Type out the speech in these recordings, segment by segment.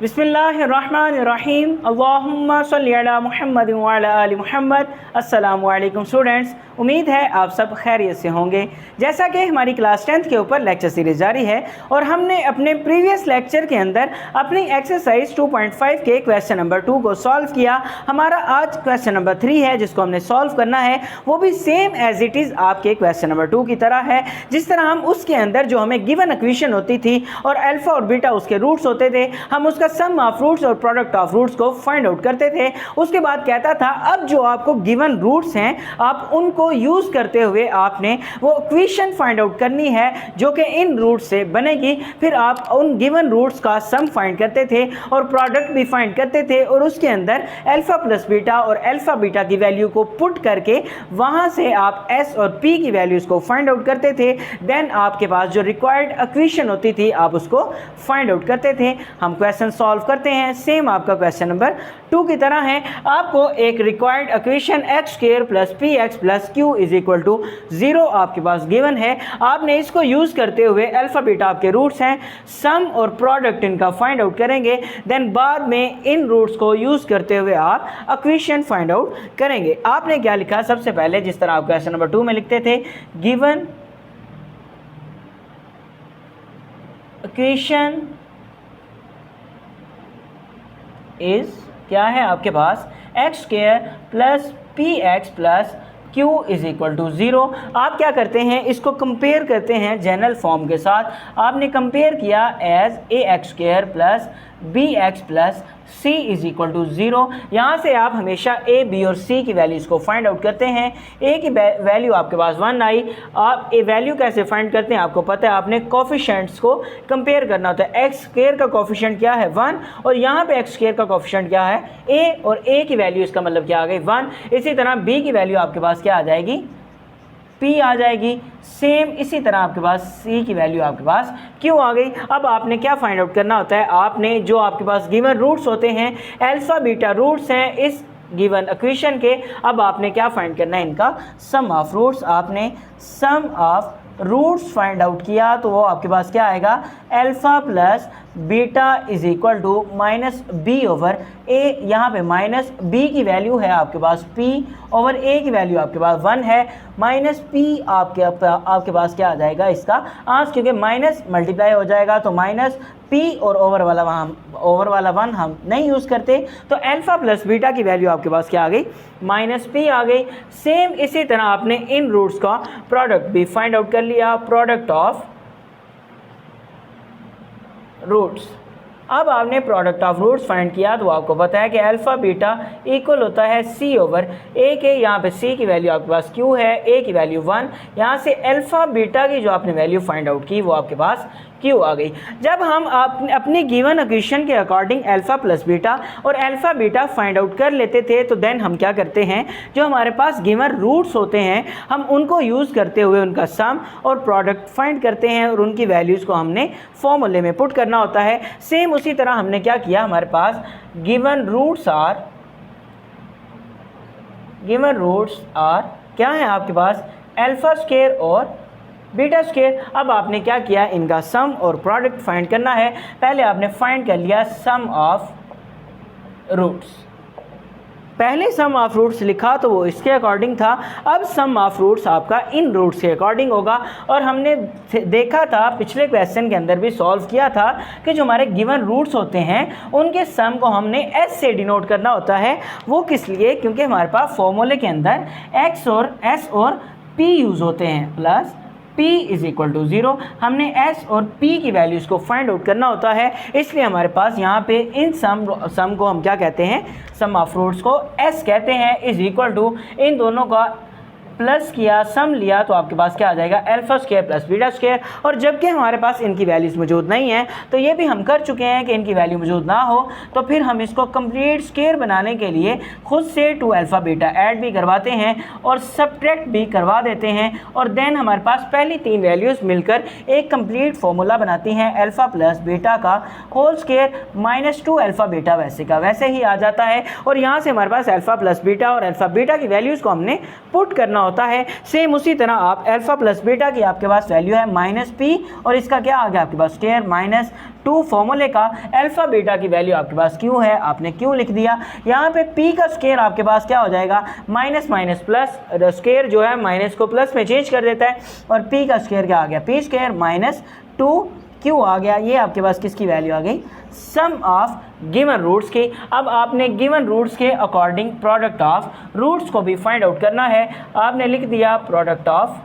बिस्मिल्लाहिर्रहमानिर्रहीम अल्लाहुम्मा सल्ली अला मुहम्मद व अला आलि मुहम्मद। अस्सलामु अलैकुम स्टूडेंट्स, उम्मीद है आप सब खैरियत से होंगे। जैसा कि हमारी क्लास 10th के ऊपर लेक्चर सीरीज़ जारी है और हमने अपने प्रीवियस लेक्चर के अंदर अपनी एक्सरसाइज 2.5 के क्वेश्चन नंबर 2 को सॉल्व किया। हमारा आज क्वेश्चन नंबर 3 है जिसको हमने सॉल्व करना है, वो भी सेम एज इट इज़ आपके क्वेश्चन नंबर 2 की तरह है। जिस तरह हम उसके अंदर जो हमें गिवन इक्वेशन होती थी और अल्फ़ा और बीटा उसके रूट्स होते थे, हम उसका सम ऑफ रूट्स और प्रोडक्ट ऑफ रूट्स को फाइंड आउट करते थे। उसके बाद कहता था अब जो आपको गिवन रूट्स हैं आप उनको यूज़ करते हुए आपने वो इक्वेशन फाइंड आउट करनी है जो कि इन रूट्स से बनेगी। फिर आप उन गिवन रूट्स का सम फाइंड करते थे और प्रोडक्ट भी फाइंड करते थे और उसके अंदर अल्फ़ा प्लस बीटा और अल्फ़ा बीटा की वैल्यू को पुट करके वहाँ से आप एस और पी की वैल्यूज़ को फाइंड आउट करते थे। देन आपके पास जो रिक्वायर्ड इक्वेशन होती थी आप उसको फाइंड आउट करते थे। हम क्वेश्चन सॉल्व करते हैं, सेम आपका क्वेश्चन नंबर 2 की तरह है। आपको एक required equation x square plus p x plus q is equal to 0 आपके पास गिवन है। आपने इसको यूज़ करते हुए अल्फ़ा बीटा आपके रूट्स हैं, सम और प्रोडक्ट इनका फाइंड आउट करेंगे। देन बाद में इन रूट्स को यूज़ करते हुए आप इक्वेशन फाइंड आउट करेंगे। आपने क्या लिखा, सबसे पहले जिस तरह आप क्वेश्चन नंबर 2 में लिखते थे, गिवन इक्वेशन इज क्या है आपके पास x square plus p x plus Q is equal to 0। आप क्या करते हैं, इसको कंपेयर करते हैं जनरल फॉर्म के साथ। आपने कंपेयर किया as a x square plus b x plus c is equal to 0। यहाँ से आप हमेशा ए बी और सी की वैल्यूज़ को फाइंड आउट करते हैं। ए की वैल्यू आपके पास 1 आई। आप ए वैल्यू कैसे फाइंड करते हैं आपको पता है, आपने कोफिशिएंट्स को कंपेयर करना होता है। एक्स स्क्वायर का कोफिशिएंट क्या है 1 और यहाँ पे एक्स स्क्वायर का कोफिशिएंट क्या है ए, और ए की वैल्यू इसका मतलब क्या आ गई 1। इसी तरह बी की वैल्यू आपके पास क्या आ जाएगी, P आ जाएगी। सेम इसी तरह आपके पास C की वैल्यू आपके पास Q आ गई। अब आपने क्या फाइंड आउट करना होता है, आपने जो आपके पास गिवन रूट्स होते हैं अल्फ़ा बीटा रूट्स हैं इस गिवन इक्वेशन के, अब आपने क्या फाइंड करना है, इनका सम ऑफ रूट्स। आपने sum of roots find out किया तो वो आपके पास क्या आएगा, alpha plus beta is equal to minus b over a. यहाँ पे माइनस बी की वैल्यू है आपके पास p ओवर ए की वैल्यू आपके पास 1 है। माइनस p आपके पास क्या आ जाएगा, इसका आंसर, क्योंकि माइनस मल्टीप्लाई हो जाएगा तो माइनस p और ओवर वाला 1 हम नहीं यूज़ करते, तो अल्फ़ा प्लस बीटा की वैल्यू आपके पास क्या आ गई, माइनस p आ गई। सेम इसी तरह आपने इन रूट्स का प्रोडक्ट भी फाइंड आउट कर लिया, प्रोडक्ट ऑफ रूट्स। अब आपने प्रोडक्ट ऑफ रूट्स फाइंड किया तो आपको पता है कि अल्फ़ा बीटा इक्वल होता है सी ओवर ए के। यहाँ पे सी की वैल्यू आपके पास क्यू है, ए की वैल्यू 1। यहाँ से अल्फ़ा बीटा की जो आपने वैल्यू फाइंड आउट की वो आपके पास क्यू आ गई। जब हम अपनी गिवन इक्वेशन के अकॉर्डिंग अल्फ़ा प्लस बीटा और अल्फ़ा बीटा फाइंड आउट कर लेते थे तो देन हम क्या करते हैं, जो हमारे पास गिवन रूट्स होते हैं हम उनको यूज़ करते हुए उनका सम और प्रोडक्ट फाइंड करते हैं और उनकी वैल्यूज़ को हमने फॉर्मूले में पुट करना होता है। सेम उसी तरह हमने क्या किया, हमारे पास गिवन रूट्स आर क्या है आपके पास, अल्फ़ा स्क्वायर और बीटा स्क्वायर। अब आपने क्या किया, इनका सम और प्रोडक्ट फाइंड करना है। पहले आपने फाइंड कर लिया सम ऑफ रूट्स। पहले सम ऑफ रूट्स लिखा तो वो इसके अकॉर्डिंग था, अब सम ऑफ रूट्स आपका इन रूट्स के अकॉर्डिंग होगा। और हमने देखा था पिछले क्वेश्चन के अंदर भी सॉल्व किया था कि जो हमारे गिवन रूट्स होते हैं उनके सम को हमने एस से डिनोट करना होता है। वो किस लिए, क्योंकि हमारे पास फॉर्मूले के अंदर एक्स और एस और पी यूज़ होते हैं, plus P is equal to 0। हमने S और P की वैल्यूज़ को फाइंड आउट करना होता है, इसलिए हमारे पास यहाँ पे इन सम को हम क्या कहते हैं, सम ऑफ रूट्स को S कहते हैं। इज़ इक्वल टू इन दोनों का प्लस किया, सम लिया तो आपके पास क्या आ जाएगा, alpha square plus beta square. और जबकि हमारे पास इनकी वैल्यूज़ मौजूद नहीं है तो ये भी हम कर चुके हैं कि इनकी वैल्यू मौजूद ना हो तो फिर हम इसको कंप्लीट स्क्वायर बनाने के लिए खुद से 2 अल्फ़ा बीटा ऐड भी करवाते हैं और सब्ट्रैक्ट भी करवा देते हैं। और देन हमारे पास पहली 3 वैल्यूज़ मिलकर एक कंप्लीट फार्मूला बनाती हैं, अल्फ़ा प्लस बीटा का whole square minus 2 alpha beta वैसे का वैसे ही आ जाता है। और यहाँ से हमारे पास अल्फ़ा प्लस बीटा और अल्फ़ा बीटा की वैल्यूज़ को हमने पुट करना होता है। सेम उसी तरह आप अल्फा प्लस बीटा की आपके पास वैल्यू है माइनस पी और इसका क्या आ गया आपके पास स्क्वायर माइनस टू फॉर्मूले का अल्फ़ा बीटा की वैल्यू आपके पास Q है, आपने Q लिख दिया। यहाँ पे P का स्क्वायर आपके पास क्या हो जाएगा, माइनस माइनस प्लस, स्क्वायर जो है माइनस को प्लस में चेंज कर देता है, और P का स्क्वायर क्या आ गया, P स्क्वायर माइनस 2Q आ गया। ये आपके पास किसकी वैल्यू आ गई, सम ऑफ गिवन रूट्स की। अब आपने गिवन रूट्स के अकॉर्डिंग प्रोडक्ट ऑफ रूट्स को भी फाइंड आउट करना है। आपने लिख दिया प्रोडक्ट ऑफ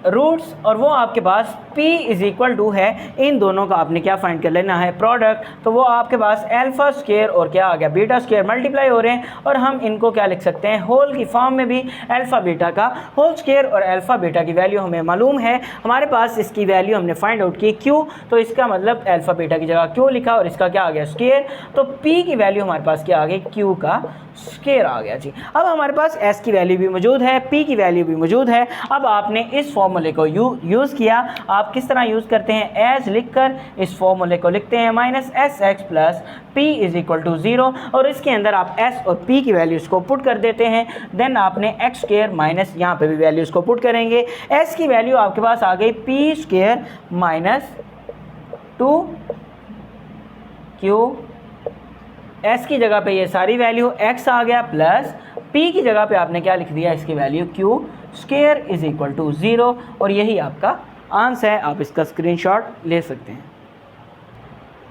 रूट्स, और वो आपके पास P इज़ इक्वल टू है, इन दोनों का आपने क्या फाइंड कर लेना है, प्रोडक्ट। तो वो आपके पास अल्फ़ा स्क्वायर और क्या आ गया, बीटा स्क्वायर मल्टीप्लाई हो रहे हैं, और हम इनको क्या लिख सकते हैं, होल की फॉर्म में भी अल्फ़ा बीटा का होल स्क्वायर, और अल्फ़ा बीटा की वैल्यू हमें मालूम है, हमारे पास इसकी वैल्यू हमने फाइंड आउट की Q, तो इसका मतलब अल्फ़ा बीटा की जगह Q लिखा और इसका क्या आ गया, स्क्वायर। तो P की वैल्यू हमारे पास क्या आ गई, Q का स्क्वायर आ गया जी। अब हमारे पास S की वैल्यू भी मौजूद है, P की वैल्यू भी मौजूद है। अब आपने इस फॉर्मूले को यूज़ किया। आप किस तरह यूज़ करते हैं, एज लिखकर इस फॉर्मूले को लिखते हैं minus s x plus p is equal to 0, और इसके अंदर आप S और P की वैल्यूज़ को पुट कर देते हैं। देन आपने एक्स स्क्वायर माइनस, यहाँ पे भी वैल्यूज़ को पुट करेंगे। S की वैल्यू आपके पास आ गई P square minus 2Q, S की जगह पे ये सारी वैल्यू x आ गया, प्लस P की जगह पे आपने क्या लिख दिया, इसकी value Q square is equal to 0, और यही आपका आंसर है। आप इसका स्क्रीनशॉट ले सकते हैं।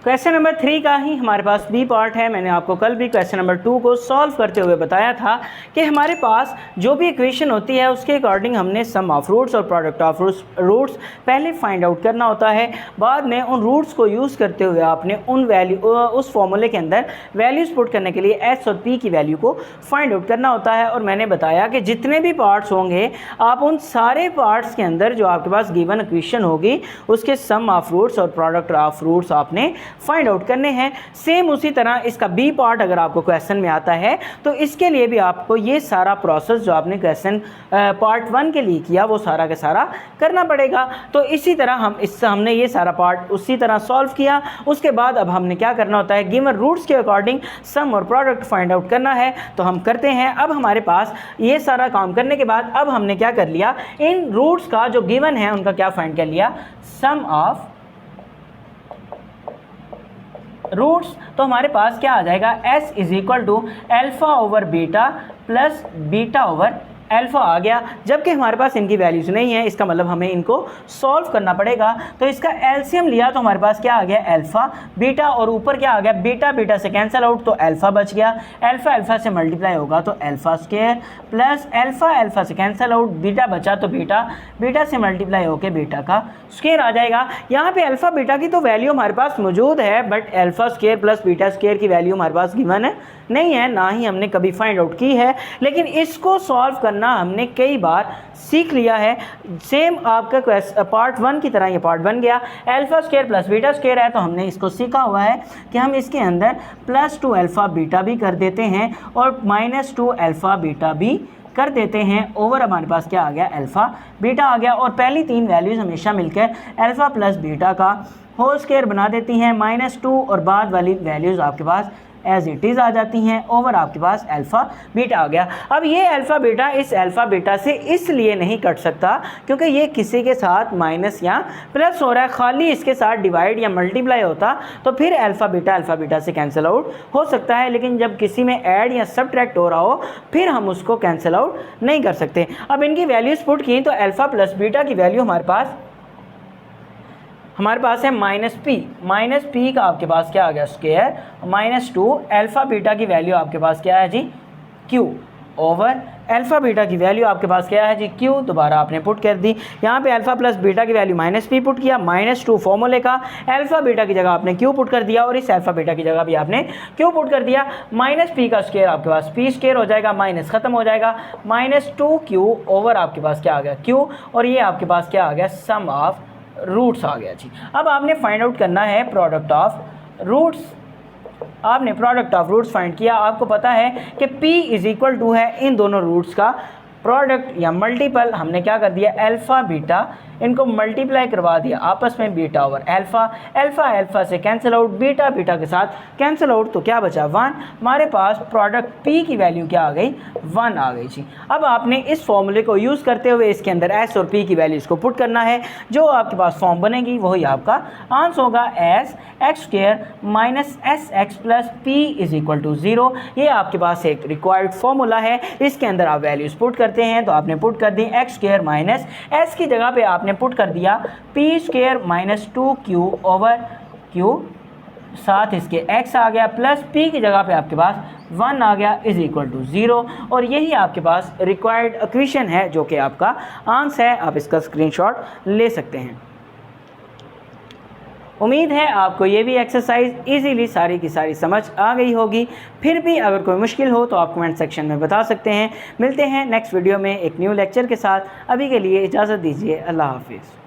क्वेश्चन नंबर 3 का ही हमारे पास बी पार्ट है। मैंने आपको कल भी क्वेश्चन नंबर 2 को सॉल्व करते हुए बताया था कि हमारे पास जो भी इक्वेशन होती है उसके अकॉर्डिंग हमने सम ऑफ रूट्स और प्रोडक्ट ऑफ रूट्स पहले फाइंड आउट करना होता है। बाद में उन रूट्स को यूज़ करते हुए आपने उन वैल्यू उस फॉर्मूले के अंदर वैल्यूज़ पुट करने के लिए एस और पी की वैल्यू को फाइंड आउट करना होता है। और मैंने बताया कि जितने भी पार्ट्स होंगे आप उन सारे पार्ट्स के अंदर जो आपके पास गिवन इक्वेशन होगी उसके सम ऑफ रूट्स और प्रोडक्ट ऑफ रूट्स आपने फाइंड आउट करने हैं। सेम उसी तरह इसका बी पार्ट अगर आपको क्वेश्चन में आता है तो इसके लिए भी आपको ये सारा प्रोसेस जो आपने क्वेश्चन पार्ट 1 के लिए किया वो सारा का सारा करना पड़ेगा। तो इसी तरह हमने ये सारा पार्ट उसी तरह सॉल्व किया। उसके बाद अब हमने क्या करना होता है, गिवन रूट्स के अकॉर्डिंग सम और प्रोडक्ट फाइंड आउट करना है। तो हम करते हैं। अब हमारे पास ये सारा काम करने के बाद अब हमने क्या कर लिया, इन रूट्स का जो गिवन है उनका क्या फाइंड कर लिया, सम ऑफ रूट्स। तो हमारे पास क्या आ जाएगा, s is equal to alpha over beta plus beta over alpha आ गया। जबकि हमारे पास इनकी वैल्यूज़ नहीं है, इसका मतलब हमें इनको सॉल्व करना पड़ेगा। तो इसका एलसीएम लिया तो हमारे पास क्या आ गया, अल्फ़ा बीटा, और ऊपर क्या आ गया, बीटा बीटा से कैंसिल आउट तो अल्फ़ा बच गया। अल्फ़ा अल्फ़ा से मल्टीप्लाई होगा तो alpha square, plus alpha alpha से कैंसिल आउट, बीटा बचा तो बीटा बीटा से मल्टीप्लाई होकर बीटा का स्क्वायर आ जाएगा। यहाँ पे अल्फ़ा बीटा की तो वैल्यू हमारे पास मौजूद है, but alpha square plus beta square की वैल्यू हमारे पास गिवन नहीं है, ना ही हमने कभी फाइंड आउट की है। लेकिन इसको सॉल्व करना हमने कई बार सीख लिया है। सेम आपका पार्ट 1 की तरह ये पार्ट बन गया। Alpha square plus beta square है तो हमने इसको सीखा हुआ है कि हम इसके अंदर प्लस 2 अल्फ़ा बीटा भी कर देते हैं और माइनस 2 अल्फ़ा बीटा भी कर देते हैं। ओवर हमारे पास क्या आ गया, अल्फ़ा बीटा आ गया। और पहली 3 वैल्यूज़ हमेशा मिलकर अल्फ़ा प्लस बीटा का होल स्क्वायर बना देती हैं -2, और बाद वाली वैल्यूज़ आपके पास एज इट इज़ आ जाती हैं। ओवर आपके पास अल्फ़ा बीटा आ गया। अब ये अल्फ़ा बीटा इस अल्फ़ा बीटा से इसलिए नहीं कट सकता क्योंकि ये किसी के साथ माइनस या प्लस हो रहा है। खाली इसके साथ डिवाइड या मल्टीप्लाई होता तो फिर अल्फ़ा बीटा से कैंसिल आउट हो सकता है, लेकिन जब किसी में ऐड या सब्ट्रैक्ट हो रहा हो फिर हम उसको कैंसिल आउट नहीं कर सकते। अब इनकी वैल्यूज़ पुट की तो अल्फ़ा प्लस बीटा की वैल्यू हमारे पास है माइनस पी का आपके पास क्या आ गया, स्क्वायर, -2 अल्फ़ा बीटा की वैल्यू आपके पास क्या है जी, क्यू, ओवर अल्फ़ा बीटा की वैल्यू आपके पास क्या है जी, क्यू। दोबारा आपने पुट कर दी। यहाँ पे अल्फ़ा प्लस बीटा की वैल्यू -p पुट किया, -2 फॉर्मूले का अल्फ़ा बीटा की जगह आपने क्यू पुट कर दिया और इस अल्फ़ा बीटा की जगह भी आपने क्यू पुट कर दिया। -p का स्क्वायर आपके पास p स्क्वायर हो जाएगा, माइनस ख़त्म हो जाएगा, -2q ओवर आपके पास क्या आ गया, q, और ये आपके पास क्या आ गया, सम ऑफ रूट्स आ गया जी। अब आपने फाइंड आउट करना है प्रोडक्ट ऑफ रूट्स। आपने प्रोडक्ट ऑफ रूट्स फाइंड किया। आपको पता है कि p इज़ इक्वल टू है इन दोनों रूट्स का प्रोडक्ट या मल्टीपल। हमने क्या कर दिया, अल्फ़ा बीटा इनको मल्टीप्लाई करवा दिया आपस में, beta over alpha, alpha alpha से कैंसिल आउट, बीटा बीटा के साथ कैंसिल आउट, तो क्या बचा 1। हमारे पास प्रोडक्ट P की वैल्यू क्या आ गई 1 आ गई जी। अब आपने इस फॉर्मूले को यूज़ करते हुए इसके अंदर S और P की वैल्यूज़ को पुट करना है, जो आपके पास फॉर्म बनेगी वही आपका आंसर होगा s x square minus s x plus p is equal to 0। ये आपके पास एक रिक्वायर्ड फॉर्मूला है, इसके अंदर आप वैल्यूज़ पुट करते हैं, तो आपने पुट कर दी एक्स स्क्वायर माइनस एस की जगह पे आपने पुट कर दिया P square minus 2q over q, साथ इसके x आ गया, प्लस p की जगह पे आपके पास 1 आ गया इज इक्वल टू 0। और यही आपके पास रिक्वायर्ड इक्वेशन है जो कि आपका आंसर है। आप इसका स्क्रीनशॉट ले सकते हैं। उम्मीद है आपको ये भी एक्सरसाइज इजीली सारी की सारी समझ आ गई होगी। फिर भी अगर कोई मुश्किल हो तो आप कमेंट सेक्शन में बता सकते हैं। मिलते हैं नेक्स्ट वीडियो में एक न्यू लेक्चर के साथ। अभी के लिए इजाज़त दीजिए। अल्लाह हाफिज़।